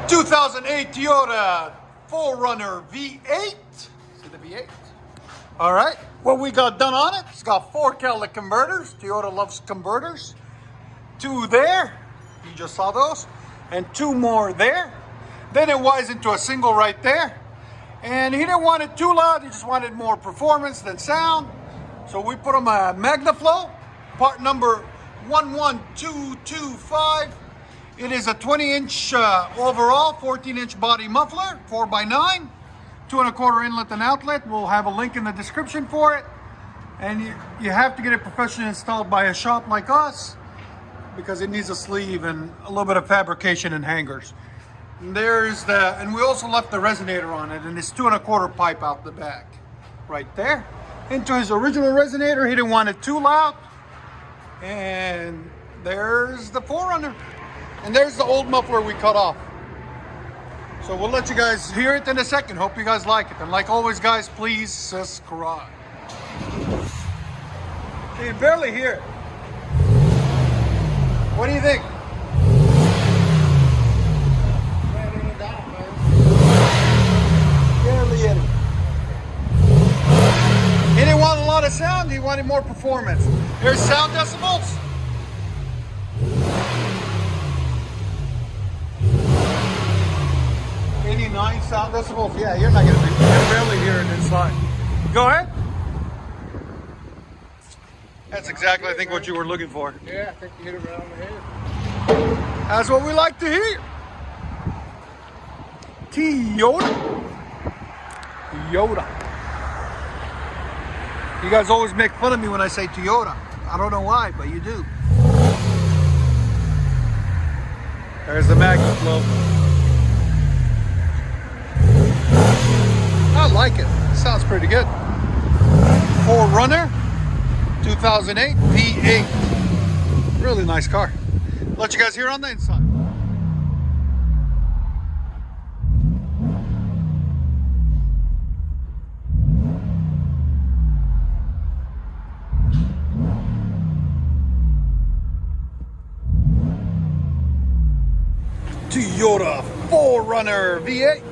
2008 Toyota 4Runner V8. See the V8? All right, what we got done on it, it's got 4 catalytic converters. Toyota loves converters. 2 there, you just saw those, and 2 more there. Then it wires into a single right there. And he didn't want it too loud, he just wanted more performance than sound. So we put him a MAGNAFLOW, part number 11225. It is a 20-inch overall, 14-inch body muffler, 4x9, 2¼ inlet and outlet. We'll have a link in the description for it. And you have to get it professionally installed by a shop like us because it needs a sleeve and a little bit of fabrication and hangers. And and we also left the resonator on it, and it's 2¼ pipe out the back, right there. Into his original resonator, he didn't want it too loud. And there's the 4Runner. And there's the old muffler we cut off. So we'll let you guys hear it in a second. Hope you guys like it. And like always, guys, please subscribe. You can barely hear it. What do you think? Barely hit it. He didn't want a lot of sound, he wanted more performance. Here's sound decibels. 89 sound decibels. Yeah, you're not gonna barely hear it inside. Go ahead. That's exactly, I think, what you were looking for. Yeah, I think you hit it right on the head. That's what we like to hear. Toyota. You guys always make fun of me when I say Toyota. I don't know why, but you do. There's the MAGNAFLOW. I like it. Sounds pretty good. 4Runner 2008 V8. Really nice car. Let you guys hear on the inside. Toyota 4Runner V8.